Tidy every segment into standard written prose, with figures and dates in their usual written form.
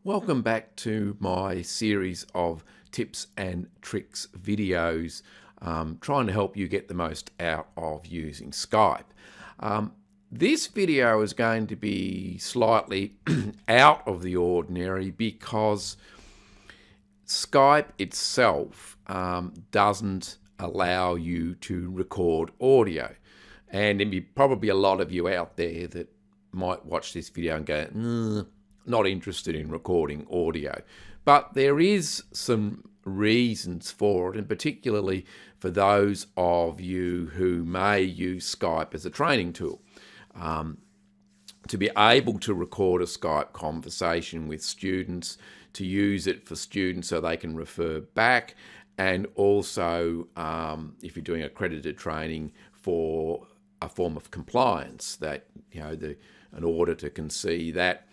Welcome back to my series of tips and tricks videos trying to help you get the most out of using Skype. This video is going to be slightly out of the ordinary because Skype itself doesn't allow you to record audio. And there'll be probably a lot of you out there that might watch this video and go, not interested in recording audio. But there is some reasons for it, and particularly for those of you who may use Skype as a training tool. To be able to record a Skype conversation with students, to use it for students so they can refer back, and also if you're doing accredited training for a form of compliance, that an auditor can see that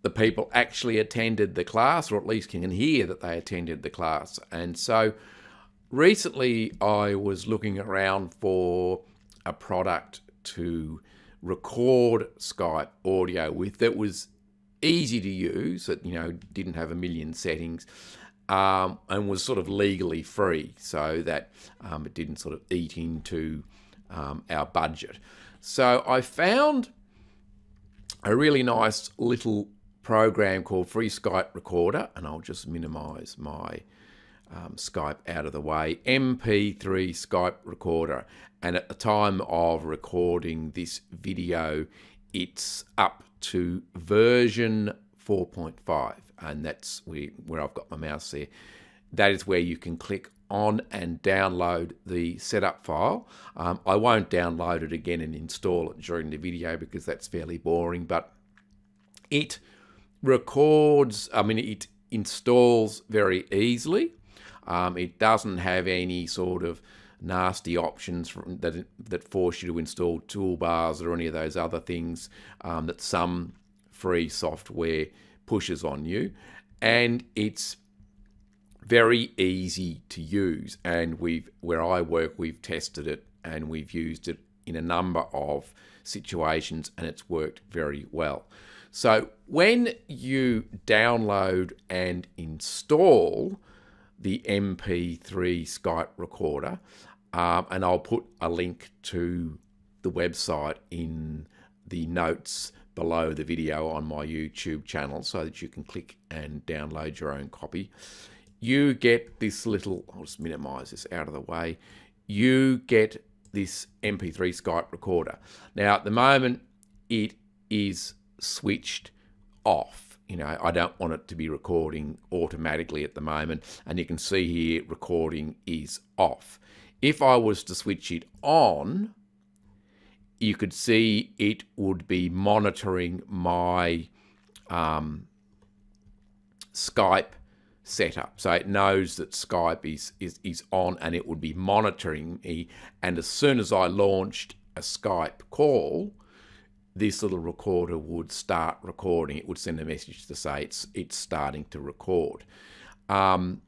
the people actually attended the class, or at least can hear that they attended the class. And so recently I was looking around for a product to record Skype audio with that was easy to use, that didn't have a million settings, and was sort of legally free, so that it didn't sort of eat into our budget. So I found a really nice little program called Free Skype Recorder, and I'll just minimize my Skype out of the way. Mp3 Skype Recorder, and at the time of recording this video it's up to version 4.5, and that's where I've got my mouse there. That is where you can click on and download the setup file. I won't download it again and install it during the video because that's fairly boring, but it records, it installs very easily. It doesn't have any sort of nasty options that force you to install toolbars or any of those other things that some free software pushes on you. And it's very easy to use, and where I work, we've tested it and we've used it in a number of situations, and it's worked very well. So when you download and install the Mp3 Skype Recorder, and I'll put a link to the website in the notes below the video on my YouTube channel so that you can click and download your own copy. You get this little, I'll just minimize this out of the way, you get this Mp3 Skype Recorder. Now at the moment it is switched off. I don't want it to be recording automatically at the moment, and you can see here recording is off. If I was to switch it on, you could see it would be monitoring my Skype setup. So it knows that Skype is on, and it would be monitoring me, and as soon as I launched a Skype call, this little recorder would start recording. It would send a message to say it's starting to record. As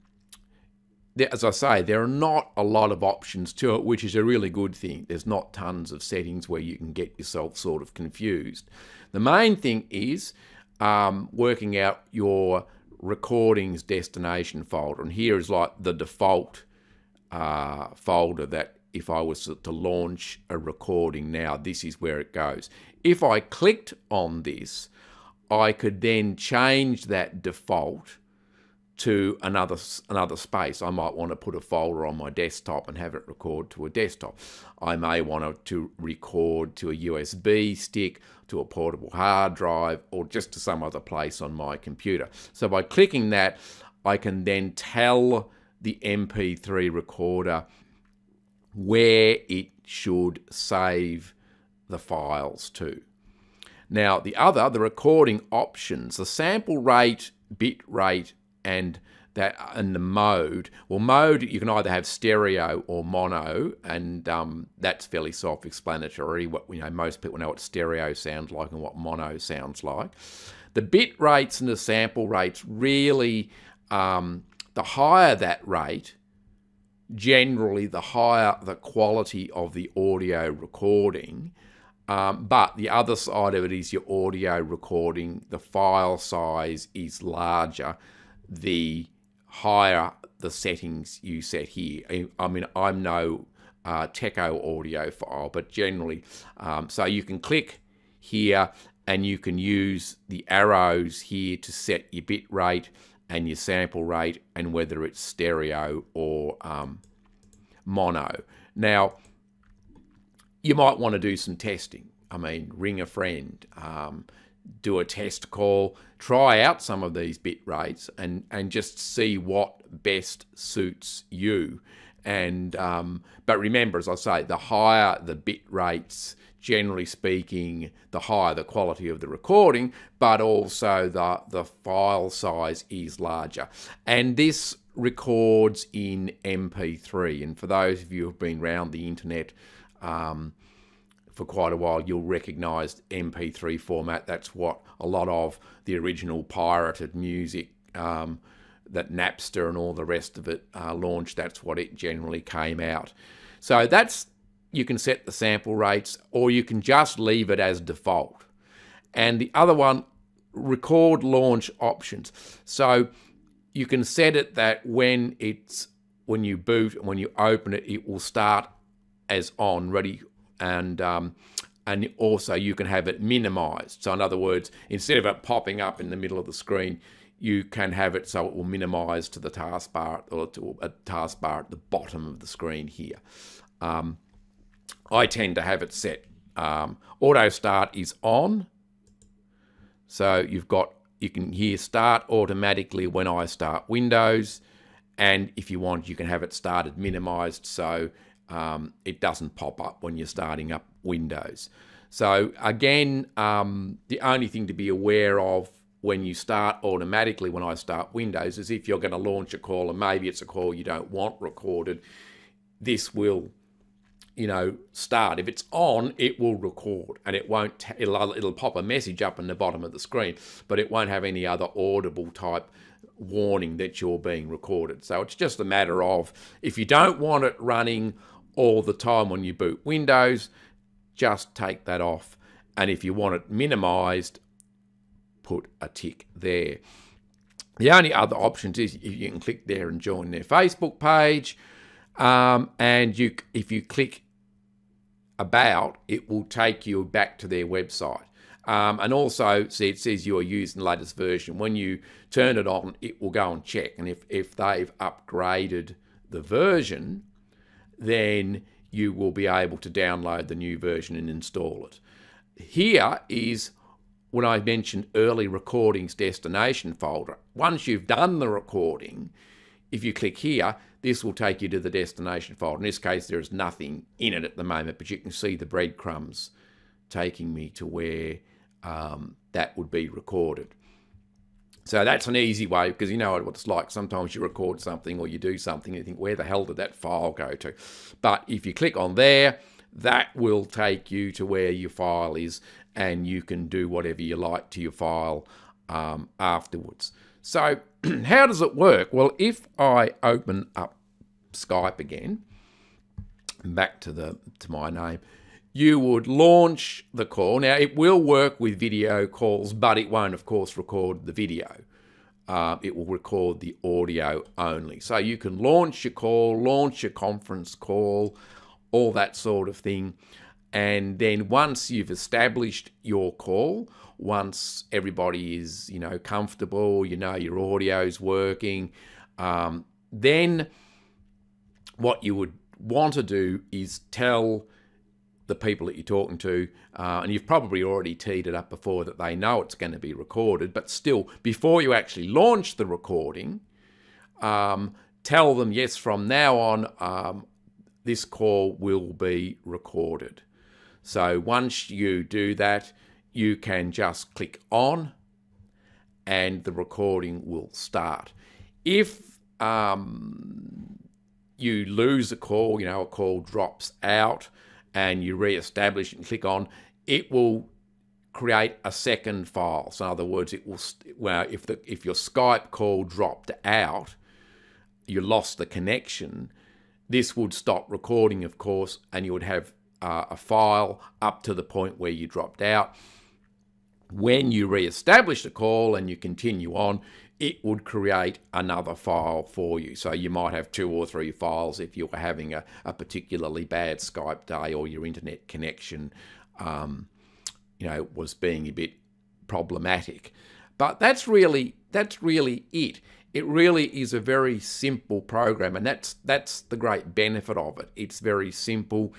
I say, there are not a lot of options to it, which is a really good thing. There's not tons of settings where you can get yourself sort of confused. The main thing is working out your recordings destination folder, and here is like the default folder that if I was to launch a recording now, this is where it goes. If I clicked on this, I could then change that default to another space. I might want to put a folder on my desktop and have it record to a desktop. I may want to record to a USB stick, to a portable hard drive, or just to some other place on my computer. So by clicking that, I can then tell the Mp3 recorder where it should save the files to. Now the recording options, the sample rate, bit rate, and the mode. Well, mode, you can either have stereo or mono, and that's fairly self-explanatory. Most people know what stereo sounds like and what mono sounds like. The bit rates and the sample rates, really, the higher that rate, generally the higher the quality of the audio recording, But the other side of it is your audio recording. The file size is larger the higher the settings you set here. I mean, I'm no Techo audiophile, but generally, so you can click here and you can use the arrows here to set your bit rate and your sample rate and whether it's stereo or mono. Now, you might want to do some testing. I mean, ring a friend, do a test call, try out some of these bit rates and just see what best suits you. And but remember, as I say, the higher the bit rates, generally speaking, the higher the quality of the recording, but also the file size is larger. And this records in MP3. And for those of you who have been around the internet for quite a while, you'll recognise MP3 format. That's what a lot of the original pirated music that Napster and all the rest of it launched, that's what it generally came out. So that's, you can set the sample rates or you can just leave it as default. And the other one, record launch options. So you can set it that when you boot and when you open it, it will start as on, ready, and also you can have it minimized. So in other words, instead of it popping up in the middle of the screen, you can have it so it will minimize to the taskbar, or to a taskbar at the bottom of the screen here. I tend to have it set. Auto start is on. So you can hear start automatically when I start Windows. And if you want, you can have it started minimized so it doesn't pop up when you're starting up Windows. So again, the only thing to be aware of when you start automatically when I start Windows is if you're going to launch a call and maybe it's a call you don't want recorded, this will, start. If it's on, it will record and it won't, it'll pop a message up in the bottom of the screen, but it won't have any other audible type warning that you're being recorded. So it's just a matter of, if you don't want it running all the time when you boot Windows, just take that off. And if you want it minimized, put a tick there. The only other options is you can click there and join their Facebook page. And if you click about, it will take you back to their website. And also, see, it says you are using the latest version. When you turn it on, it will go and check. And if they've upgraded the version, then you will be able to download the new version and install it. Here is when I mentioned early recordings destination folder. Once you've done the recording, if you click here, this will take you to the destination folder. In this case, there is nothing in it at the moment, but you can see the breadcrumbs taking me to where that would be recorded. So that's an easy way, because you know what it's like. Sometimes you record something or you do something and you think, where the hell did that file go to? But if you click on there, that will take you to where your file is and you can do whatever you like to your file afterwards. So how does it work? Well, if I open up Skype again, back to my name, you would launch the call. Now, it will work with video calls, but it won't, of course, record the video. It will record the audio only. So you can launch your call, launch your conference call, all that sort of thing. And then once you've established your call, once everybody is, comfortable, your audio's working, then what you would want to do is tell the people that you're talking to, and you've probably already teed it up before that they know it's going to be recorded, but still, before you actually launch the recording, tell them, yes, from now on, this call will be recorded. So once you do that, you can just click on and the recording will start. If you lose a call, a call drops out and you re-establish and click on, it will create a second file. So in other words, it will, if your Skype call dropped out, you lost the connection, this would stop recording, of course, and you would have a file up to the point where you dropped out. When you re-establish the call and you continue on, it would create another file for you. So you might have 2 or 3 files if you were having a particularly bad Skype day, or your internet connection was being a bit problematic. But that's really it. It really is a very simple program, and that's the great benefit of it. It's very simple.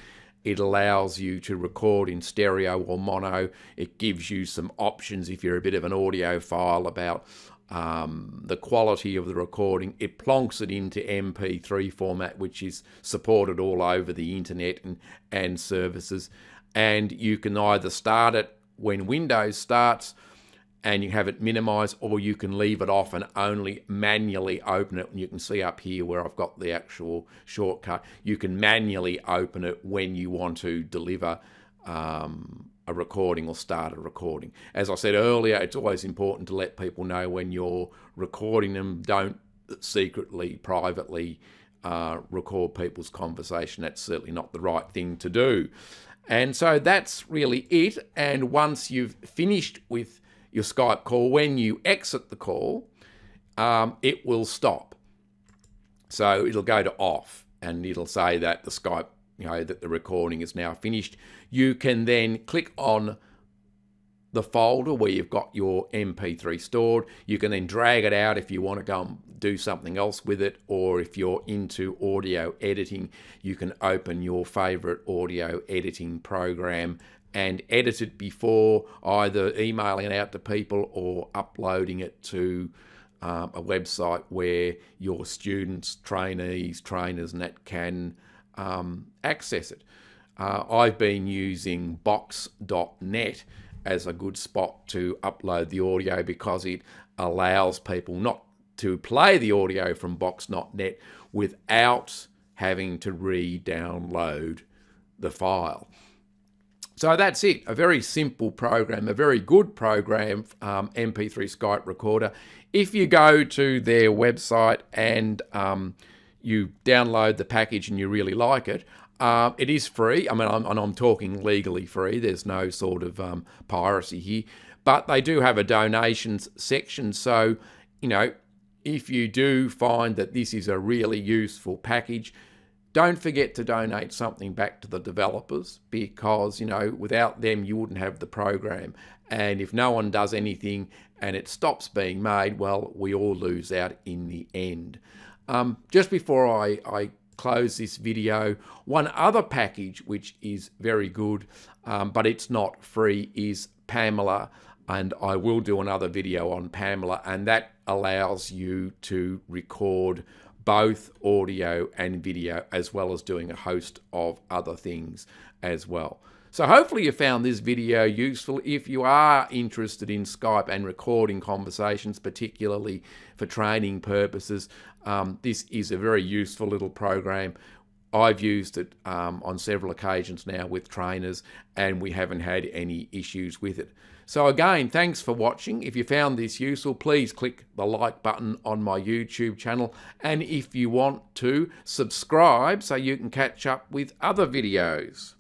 It allows you to record in stereo or mono. It gives you some options if you're a bit of an audiophile about the quality of the recording. It plonks it into MP3 format, which is supported all over the internet and services. And you can either start it when Windows starts and you have it minimized, or you can leave it off and only manually open it. And you can see up here where I've got the actual shortcut. You can manually open it when you want to deliver a recording or start a recording. As I said earlier, it's always important to let people know when you're recording them. Don't secretly, privately record people's conversation. That's certainly not the right thing to do. And so that's really it. And once you've finished with your Skype call, when you exit the call, it will stop. So it'll go to off, and it'll say that the Skype, that the recording is now finished. You can then click on the folder where you've got your MP3 stored. You can then drag it out if you want to go and do something else with it, or if you're into audio editing, you can open your favorite audio editing program and edit it before either emailing it out to people or uploading it to a website where your students, trainees, trainers, and that can access it. I've been using box.net as a good spot to upload the audio, because it allows people not to play the audio from box.net without having to re-download the file. So that's it, a very simple program, a very good program, Mp3 Skype Recorder. If you go to their website and you download the package and you really like it, it is free. I mean, I'm talking legally free. There's no sort of piracy here. But they do have a donations section. So, if you do find that this is a really useful package, don't forget to donate something back to the developers, because, without them, you wouldn't have the program. And if no one does anything and it stops being made, well, we all lose out in the end. Just before I close this video, one other package which is very good, but it's not free, is Pamela. And I will do another video on Pamela, and that allows you to record both audio and video, as well as doing a host of other things as well. So hopefully you found this video useful. If you are interested in Skype and recording conversations, particularly for training purposes, this is a very useful little program. I've used it on several occasions now with trainers, and we haven't had any issues with it. So again, thanks for watching. If you found this useful, please click the like button on my YouTube channel. And if you want to, subscribe so you can catch up with other videos.